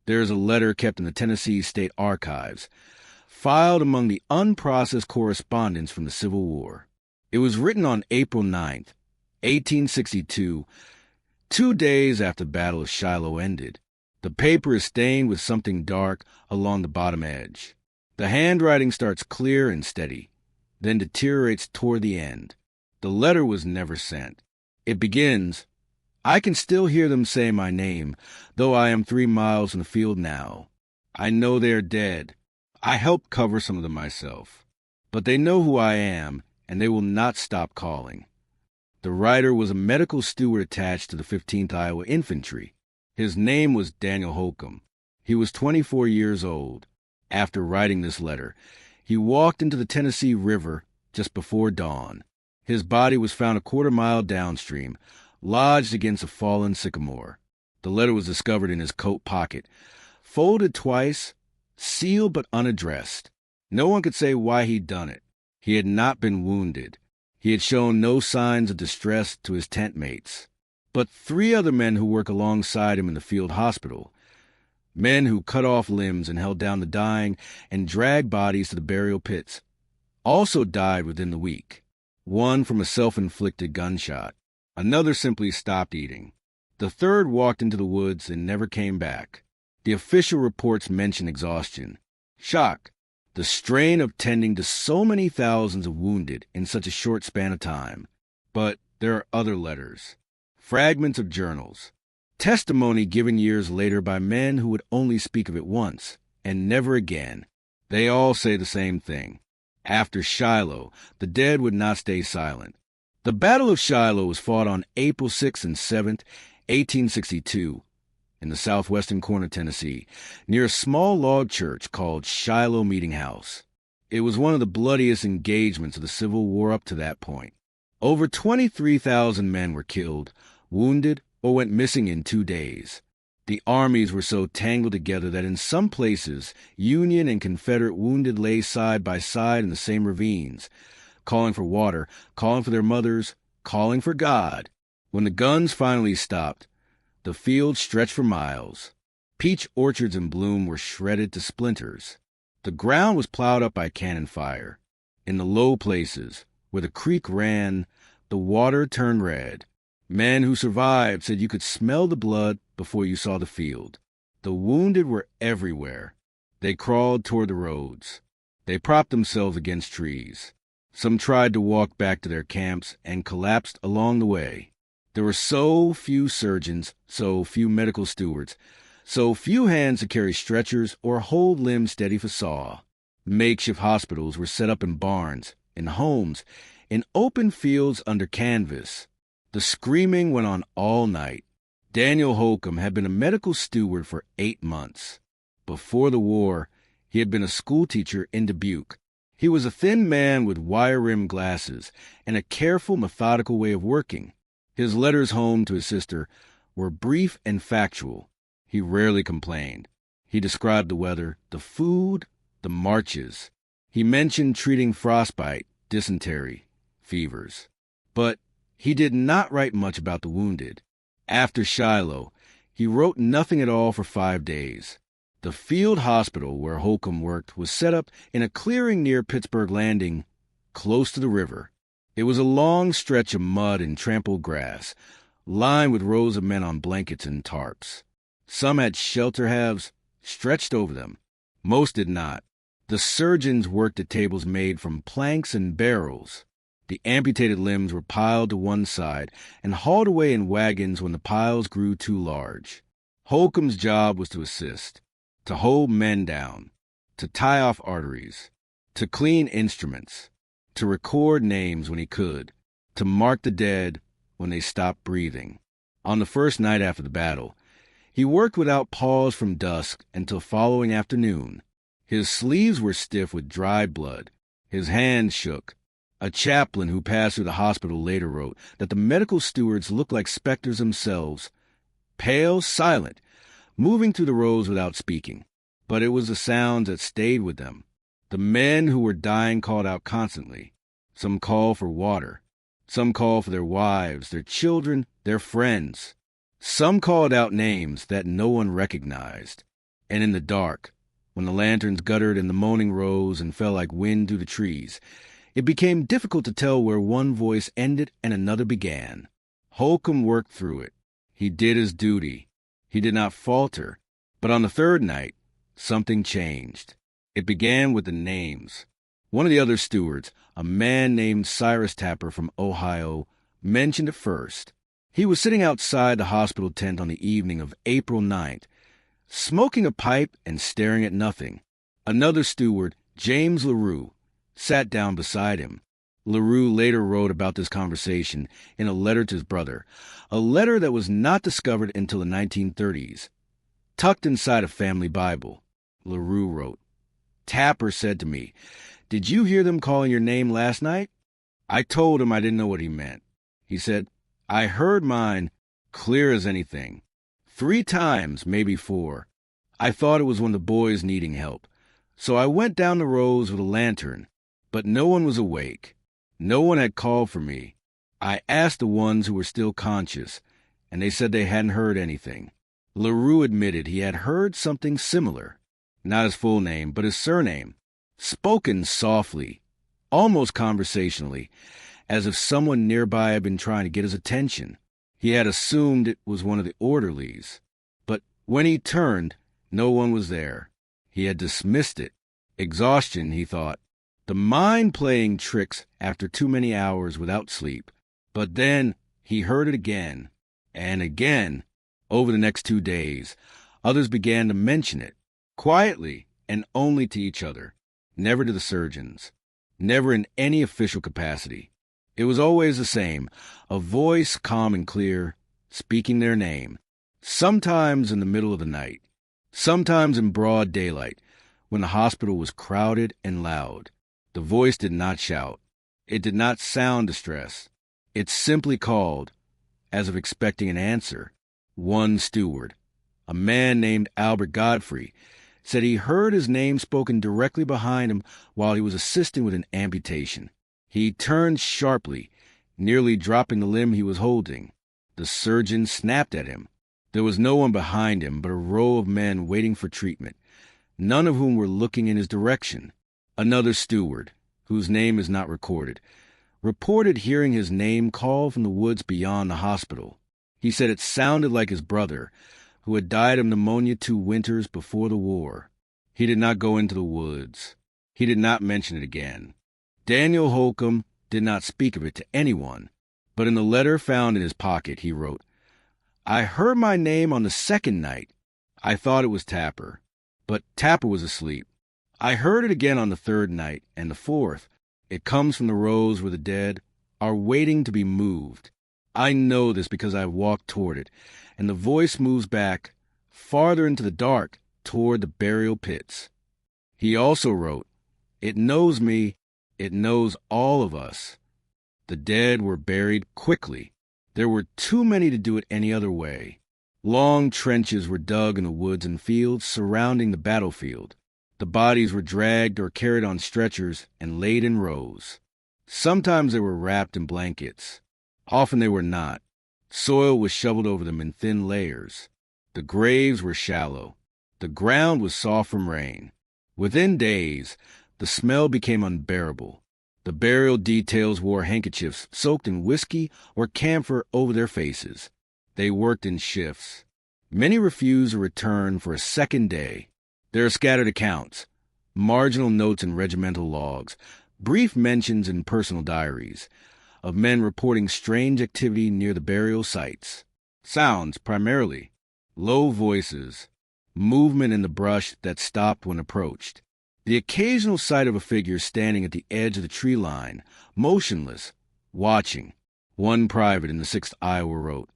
There is a letter kept in the Tennessee State Archives, filed among the unprocessed correspondence from the Civil War. It was written on April 9th, 1862, 2 days after the Battle of Shiloh ended. The paper is stained with something dark along the bottom edge. The handwriting starts clear and steady, then deteriorates toward the end. The letter was never sent. It begins, "I can still hear them say my name, though I am 3 miles from the field now. I know they are dead. I helped cover some of them myself. But they know who I am, and they will not stop calling." The writer was a medical steward attached to the 15th Iowa Infantry. His name was Daniel Holcomb. He was 24 years old. After writing this letter, he walked into the Tennessee River just before dawn. His body was found a quarter-mile downstream, lodged against a fallen sycamore. The letter was discovered in his coat pocket, folded twice, sealed but unaddressed. No one could say why he'd done it. He had not been wounded. He had shown no signs of distress to his tent mates. But 3 other men who work alongside him in the field hospital, men who cut off limbs and held down the dying and dragged bodies to the burial pits, also died within the week. One from a self-inflicted gunshot. Another simply stopped eating. The third walked into the woods and never came back. The official reports mention exhaustion, shock, the strain of tending to so many thousands of wounded in such a short span of time. But there are other letters, fragments of journals, testimony given years later by men who would only speak of it once and never again. They all say the same thing. After Shiloh, the dead would not stay silent. The Battle of Shiloh was fought on April 6th and 7th, 1862, in the southwestern corner of Tennessee, near a small log church called Shiloh Meeting House. It was one of the bloodiest engagements of the Civil War up to that point. Over 23,000 men were killed, wounded, or went missing in 2 days. The armies were so tangled together that in some places, Union and Confederate wounded lay side by side in the same ravines, calling for water, calling for their mothers, calling for God. When the guns finally stopped, the field stretched for miles. Peach orchards in bloom were shredded to splinters. The ground was plowed up by cannon fire. In the low places, where the creek ran, the water turned red. Men who survived said you could smell the blood before you saw the field. The wounded were everywhere. They crawled toward the roads. They propped themselves against trees. Some tried to walk back to their camps and collapsed along the way. There were so few surgeons, so few medical stewards, so few hands to carry stretchers or hold limbs steady for saw. Makeshift hospitals were set up in barns, in homes, in open fields under canvas. The screaming went on all night. Daniel Holcomb had been a medical steward for 8 months. Before the war, he had been a schoolteacher in Dubuque. He was a thin man with wire-rimmed glasses and a careful, methodical way of working. His letters home to his sister were brief and factual. He rarely complained. He described the weather, the food, the marches. He mentioned treating frostbite, dysentery, fevers. But he did not write much about the wounded. After Shiloh, he wrote nothing at all for 5 days. The field hospital where Holcomb worked was set up in a clearing near Pittsburgh Landing, close to the river. It was a long stretch of mud and trampled grass, lined with rows of men on blankets and tarps. Some had shelter halves stretched over them. Most did not. The surgeons worked at tables made from planks and barrels. The amputated limbs were piled to one side and hauled away in wagons when the piles grew too large. Holcomb's job was to assist, to hold men down, to tie off arteries, to clean instruments, to record names when he could, to mark the dead when they stopped breathing. On the first night after the battle, he worked without pause from dusk until following afternoon. His sleeves were stiff with dried blood. His hands shook. A chaplain who passed through the hospital later wrote that the medical stewards looked like specters themselves, pale, silent, moving through the rows without speaking. But it was the sounds that stayed with them. The men who were dying called out constantly. Some called for water. Some called for their wives, their children, their friends. Some called out names that no one recognized. And in the dark, when the lanterns guttered and the moaning rose and fell like wind through the trees, it became difficult to tell where one voice ended and another began. Holcomb worked through it. He did his duty. He did not falter. But on the third night, something changed. It began with the names. One of the other stewards, a man named Cyrus Tapper from Ohio, mentioned it first. He was sitting outside the hospital tent on the evening of April 9th, smoking a pipe and staring at nothing. Another steward, James LaRue, sat down beside him. LaRue later wrote about this conversation in a letter to his brother, a letter that was not discovered until the 1930s. Tucked inside a family Bible, LaRue wrote, "Tapper said to me, 'Did you hear them calling your name last night?' I told him I didn't know what he meant. He said, 'I heard mine clear as anything. 3 times, maybe 4. I thought it was one of the boys needing help. So I went down the rows with a lantern, but no one was awake. No one had called for me. I asked the ones who were still conscious, and they said they hadn't heard anything.'" LaRue admitted he had heard something similar, not his full name, but his surname, spoken softly, almost conversationally, as if someone nearby had been trying to get his attention. He had assumed it was one of the orderlies, but when he turned, no one was there. He had dismissed it. Exhaustion, he thought. The mind playing tricks after too many hours without sleep. But then he heard it again, and again. Over the next 2 days, others began to mention it, quietly and only to each other, never to the surgeons, never in any official capacity. It was always the same, a voice calm and clear, speaking their name, sometimes in the middle of the night, sometimes in broad daylight, when the hospital was crowded and loud. The voice did not shout. It did not sound distressed. It simply called, as if expecting an answer. One steward, a man named Albert Godfrey, said he heard his name spoken directly behind him while he was assisting with an amputation. He turned sharply, nearly dropping the limb he was holding. The surgeon snapped at him. There was no one behind him but a row of men waiting for treatment, none of whom were looking in his direction. Another steward, whose name is not recorded, reported hearing his name called from the woods beyond the hospital. He said it sounded like his brother, who had died of pneumonia 2 winters before the war. He did not go into the woods. He did not mention it again. Daniel Holcomb did not speak of it to anyone, but in the letter found in his pocket he wrote, "I heard my name on the 2nd night. I thought it was Tapper, but Tapper was asleep. I heard it again on the 3rd night and the 4th. It comes from the rows where the dead are waiting to be moved. I know this because I have walked toward it, and the voice moves back, farther into the dark, toward the burial pits." He also wrote, "It knows me, it knows all of us." The dead were buried quickly. There were too many to do it any other way. Long trenches were dug in the woods and fields surrounding the battlefield. The bodies were dragged or carried on stretchers and laid in rows. Sometimes they were wrapped in blankets. Often they were not. Soil was shoveled over them in thin layers. The graves were shallow. The ground was soft from rain. Within days, the smell became unbearable. The burial details wore handkerchiefs soaked in whiskey or camphor over their faces. They worked in shifts. Many refused to return for a 2nd day. There are scattered accounts, marginal notes in regimental logs, brief mentions in personal diaries, of men reporting strange activity near the burial sites. Sounds, primarily, low voices, movement in the brush that stopped when approached. The occasional sight of a figure standing at the edge of the tree line, motionless, watching. One private in the 6th Iowa wrote,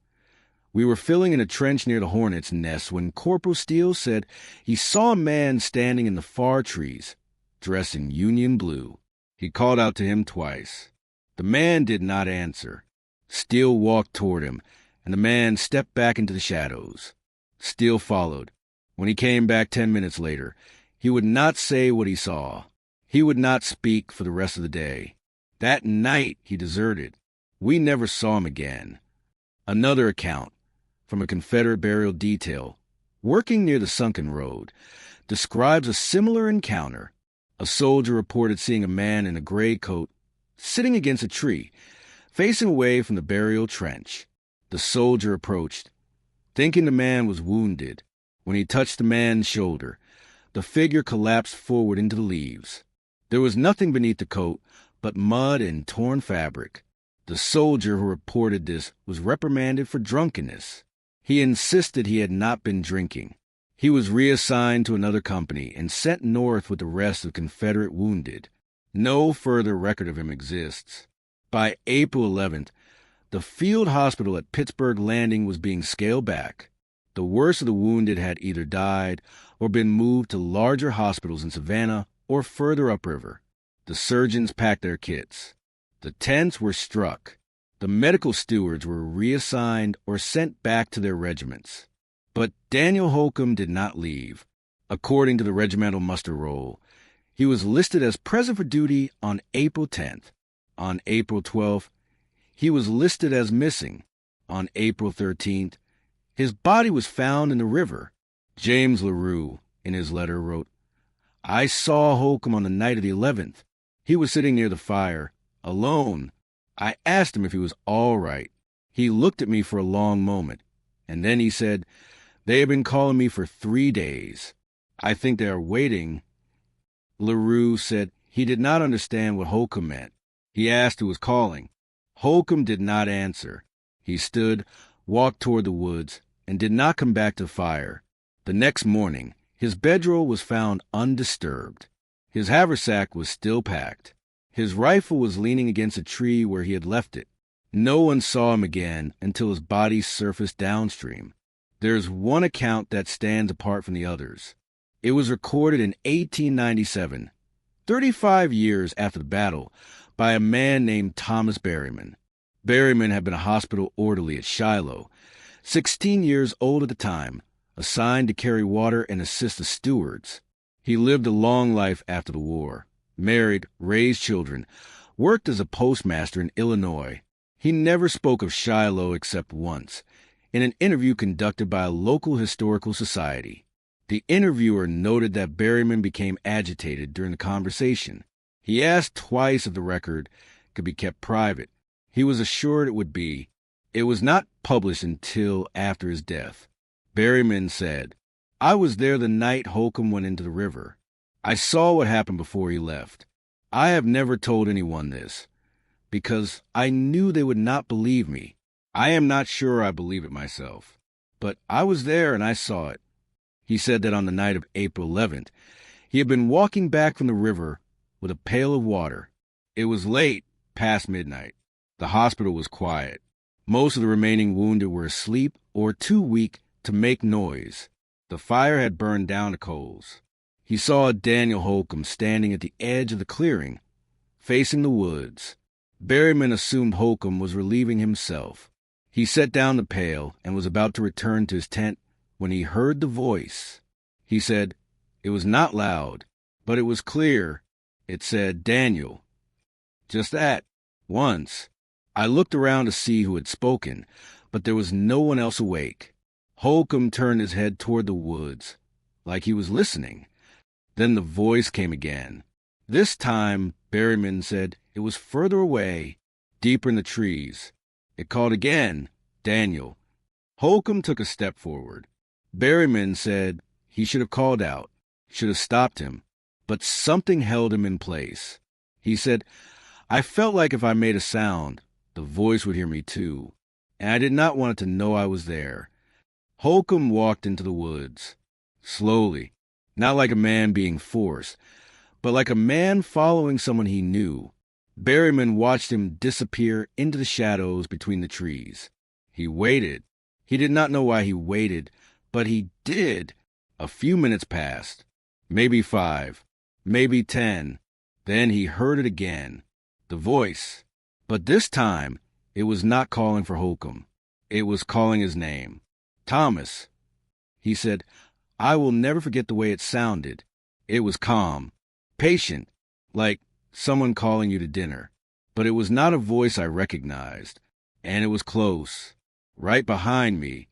"We were filling in a trench near the hornet's nest when Corporal Steele said he saw a man standing in the far trees, dressed in Union blue. He called out to him twice. The man did not answer. Steele walked toward him, and the man stepped back into the shadows. Steele followed. When he came back 10 minutes later, he would not say what he saw. He would not speak for the rest of the day. That night he deserted. We never saw him again." Another account, from a Confederate burial detail, working near the sunken road, describes a similar encounter. A soldier reported seeing a man in a gray coat sitting against a tree, facing away from the burial trench. The soldier approached, thinking the man was wounded. When he touched the man's shoulder, the figure collapsed forward into the leaves. There was nothing beneath the coat but mud and torn fabric. The soldier who reported this was reprimanded for drunkenness. He insisted he had not been drinking. He was reassigned to another company and sent north with the rest of Confederate wounded. No further record of him exists. By April 11th, the field hospital at Pittsburgh Landing was being scaled back. The worst of the wounded had either died or been moved to larger hospitals in Savannah or further upriver. The surgeons packed their kits. The tents were struck. The medical stewards were reassigned or sent back to their regiments. But Daniel Holcomb did not leave. According to the regimental muster roll, he was listed as present for duty on April 10th. On April 12th, he was listed as missing. On April 13th, his body was found in the river. James LaRue, in his letter, wrote, "I saw Holcomb on the night of the 11th. He was sitting near the fire, alone. I asked him if he was all right. He looked at me for a long moment, and then he said, 'They have been calling me for 3 days. I think they are waiting.'" LaRue said he did not understand what Holcomb meant. He asked who was calling. Holcomb did not answer. He stood, walked toward the woods, and did not come back to the fire. The next morning, his bedroll was found undisturbed. His haversack was still packed. His rifle was leaning against a tree where he had left it. No one saw him again until his body surfaced downstream. There's one account that stands apart from the others. It was recorded in 1897, 35 years after the battle, by a man named Thomas Berryman. Berryman had been a hospital orderly at Shiloh, 16 years old at the time, assigned to carry water and assist the stewards. He lived a long life after the war, married, raised children, worked as a postmaster in Illinois. He never spoke of Shiloh except once, in an interview conducted by a local historical society. The interviewer noted that Berryman became agitated during the conversation. He asked twice if the record could be kept private. He was assured it would be. It was not published until after his death. Berryman said, "I was there the night Holcomb went into the river. I saw what happened before he left. I have never told anyone this, because I knew they would not believe me. I am not sure I believe it myself. But I was there and I saw it." He said that on the night of April 11th, he had been walking back from the river with a pail of water. It was late, past midnight. The hospital was quiet. Most of the remaining wounded were asleep or too weak to make noise. The fire had burned down the coals. He saw Daniel Holcomb standing at the edge of the clearing, facing the woods. Berryman assumed Holcomb was relieving himself. He set down the pail and was about to return to his tent when he heard the voice. He said, it was not loud, but it was clear. It said, "Daniel." Just that, once. I looked around to see who had spoken, but there was no one else awake. Holcomb turned his head toward the woods, like he was listening. Then the voice came again. This time, Berryman said it was further away, deeper in the trees. It called again, "Daniel." Holcomb took a step forward. Berryman said he should have called out, should have stopped him, but something held him in place. He said, "I felt like if I made a sound, the voice would hear me too, and I did not want it to know I was there." Holcomb walked into the woods, slowly, not like a man being forced, but like a man following someone he knew. Berryman watched him disappear into the shadows between the trees. He waited. He did not know why he waited, but he did. A few minutes passed, maybe 5, maybe 10. Then he heard it again, the voice. But this time, it was not calling for Holcomb. It was calling his name. "Thomas." He said, "I will never forget the way it sounded. It was calm, patient, like someone calling you to dinner. But it was not a voice I recognized, and it was close, right behind me."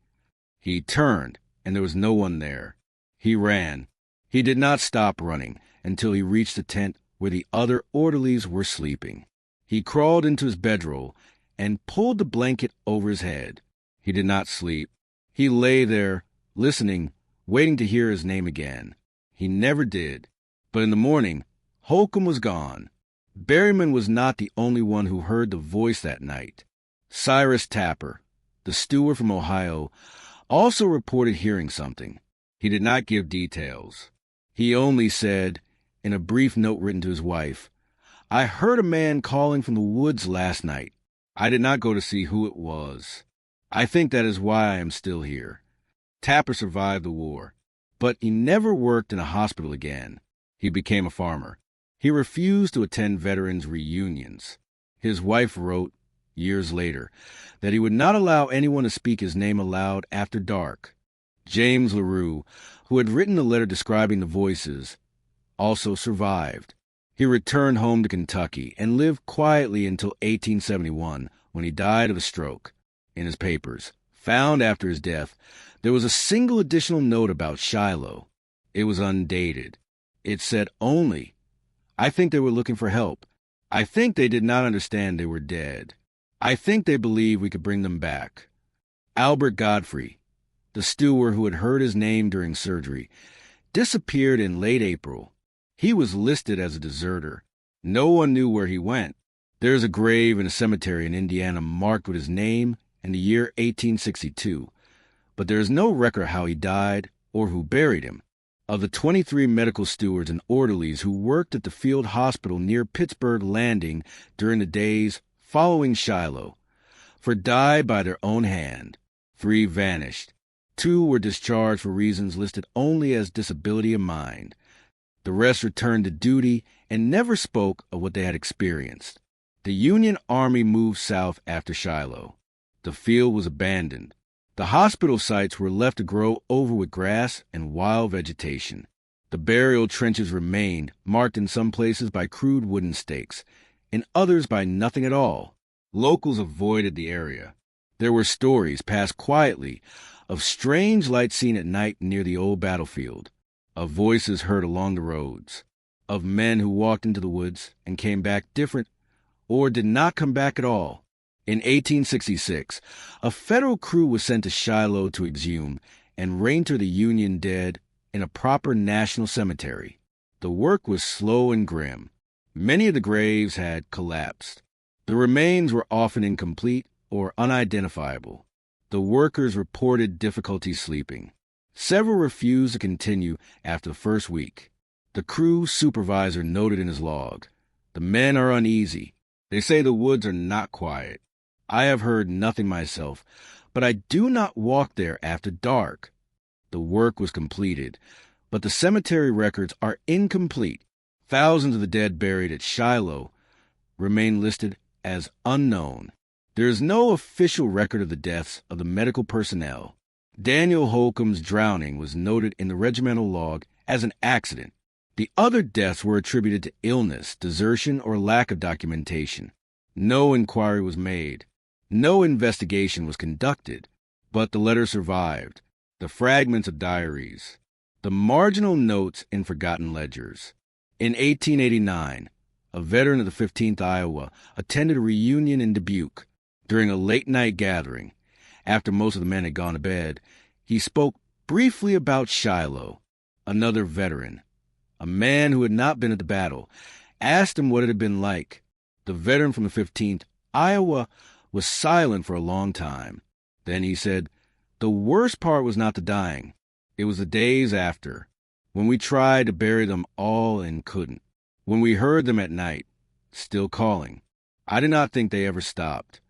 He turned. and there was no one there. He ran. He did not stop running until he reached the tent where the other orderlies were sleeping. He crawled into his bedroll and pulled the blanket over his head. He did not sleep. He lay there, listening, waiting to hear his name again. He never did. But in the morning, Holcomb was gone. Berryman was not the only one who heard the voice that night. Cyrus Tapper, the steward from Ohio, also reported hearing something. He did not give details. He only said, in a brief note written to his wife, "I heard a man calling from the woods last night. I did not go to see who it was. I think that is why I am still here." Tapper survived the war, but he never worked in a hospital again. He became a farmer. He refused to attend veterans' reunions. His wife wrote, years later, that he would not allow anyone to speak his name aloud after dark. James LaRue, who had written the letter describing the voices, also survived. He returned home to Kentucky and lived quietly until 1871, when he died of a stroke. In his papers, found after his death, there was a single additional note about Shiloh. It was undated. It said only, "I think they were looking for help. I think they did not understand they were dead. I think they believed we could bring them back." Albert Godfrey, the steward who had heard his name during surgery, disappeared in late April. He was listed as a deserter. No one knew where he went. There is a grave in a cemetery in Indiana marked with his name and the year 1862, but there is no record how he died or who buried him. Of the 23 medical stewards and orderlies who worked at the field hospital near Pittsburgh Landing during the days following Shiloh, for died by their own hand, 3 vanished. 2 were discharged for reasons listed only as disability of mind. The rest returned to duty and never spoke of what they had experienced. The Union Army moved south after Shiloh. The field was abandoned. The hospital sites were left to grow over with grass and wild vegetation. The burial trenches remained, marked in some places by crude wooden stakes, in others by nothing at all. Locals avoided the area. There were stories passed quietly of strange lights seen at night near the old battlefield, of voices heard along the roads, of men who walked into the woods and came back different or did not come back at all. In 1866, a federal crew was sent to Shiloh to exhume and reinter the Union dead in a proper national cemetery. The work was slow and grim. Many of the graves had collapsed. The remains were often incomplete or unidentifiable. The workers reported difficulty sleeping. Several refused to continue after the first week. The crew supervisor noted in his log, "The men are uneasy. They say the woods are not quiet. I have heard nothing myself, but I do not walk there after dark." The work was completed, but the cemetery records are incomplete. Thousands of the dead buried at Shiloh remain listed as unknown. There is no official record of the deaths of the medical personnel. Daniel Holcomb's drowning was noted in the regimental log as an accident. The other deaths were attributed to illness, desertion, or lack of documentation. No inquiry was made. No investigation was conducted, but the letter survived, the fragments of diaries, the marginal notes in forgotten ledgers. In 1889, a veteran of the 15th Iowa attended a reunion in Dubuque. During a late-night gathering, after most of the men had gone to bed, he spoke briefly about Shiloh. Another veteran, a man who had not been at the battle, asked him what it had been like. The veteran from the 15th Iowa was silent for a long time. Then he said, "The worst part was not the dying. It was the days after, when we tried to bury them all and couldn't. When we heard them at night, still calling. I did not think they ever stopped."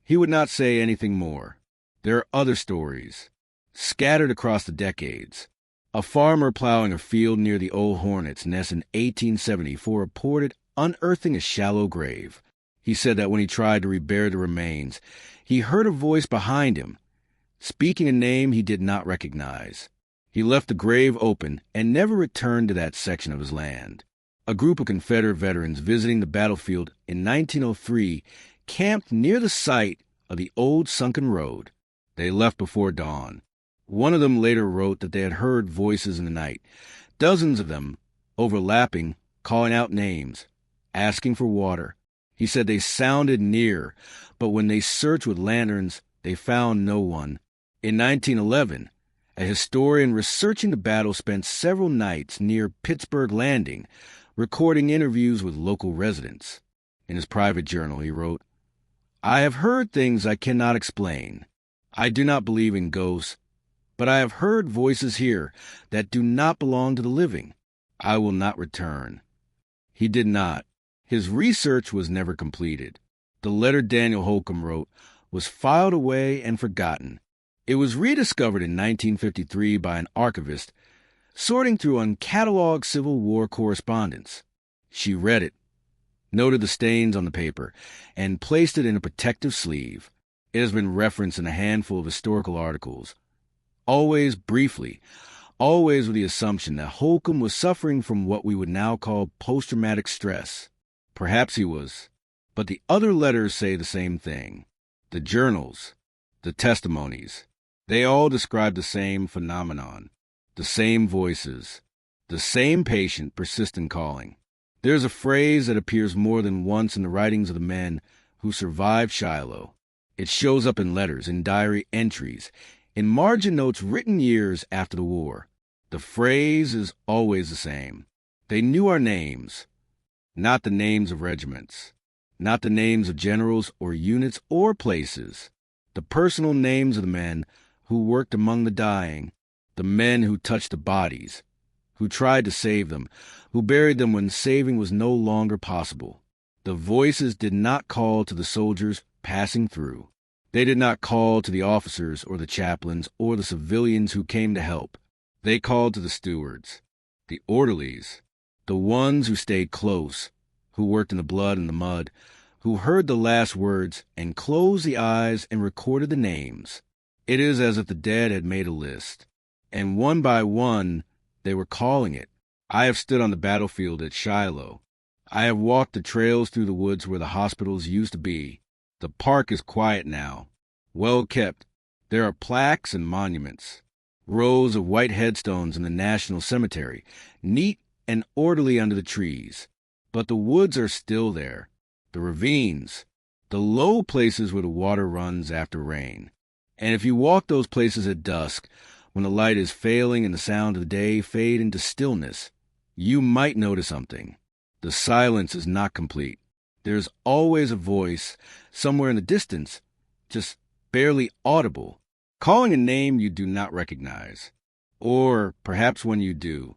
He would not say anything more. There are other stories, scattered across the decades. A farmer plowing a field near the old Hornets' nest in 1874 reported unearthing a shallow grave. He said that when he tried to rebury the remains, he heard a voice behind him, speaking a name he did not recognize. He left the grave open and never returned to that section of his land. A group of Confederate veterans visiting the battlefield in 1903 camped near the site of the old sunken road. They left before dawn. One of them later wrote that they had heard voices in the night, dozens of them, overlapping, calling out names, asking for water. He said they sounded near, but when they searched with lanterns, they found no one. In 1911, a historian researching the battle spent several nights near Pittsburgh Landing, recording interviews with local residents. In his private journal, he wrote, "I have heard things I cannot explain. I do not believe in ghosts, but I have heard voices here that do not belong to the living. I will not return." He did not. His research was never completed. The letter Daniel Holcomb wrote was filed away and forgotten. It was rediscovered in 1953 by an archivist sorting through uncatalogued Civil War correspondence. She read it, noted the stains on the paper, and placed it in a protective sleeve. It has been referenced in a handful of historical articles. Always briefly, always with the assumption that Holcomb was suffering from what we would now call post-traumatic stress. Perhaps he was, but the other letters say the same thing. The journals, the testimonies, they all describe the same phenomenon, the same voices, the same patient, persistent calling. There's a phrase that appears more than once in the writings of the men who survived Shiloh. It shows up in letters, in diary entries, in margin notes written years after the war. The phrase is always the same. They knew our names, not the names of regiments, not the names of generals or units or places, the personal names of the men who worked among the dying, the men who touched the bodies, who tried to save them, who buried them when saving was no longer possible. The voices did not call to the soldiers passing through. They did not call to the officers or the chaplains or the civilians who came to help. They called to the stewards, the orderlies, the ones who stayed close, who worked in the blood and the mud, who heard the last words and closed the eyes and recorded the names. It is as if the dead had made a list, and one by one they were calling it. I have stood on the battlefield at Shiloh. I have walked the trails through the woods where the hospitals used to be. The park is quiet now, well kept. There are plaques and monuments, rows of white headstones in the National Cemetery, neat and orderly under the trees. But the woods are still there, the ravines, the low places where the water runs after rain. And if you walk those places at dusk, when the light is failing and the sound of the day fade into stillness, you might notice something. The silence is not complete. There's always a voice, somewhere in the distance, just barely audible, calling a name you do not recognize. Or perhaps when you do,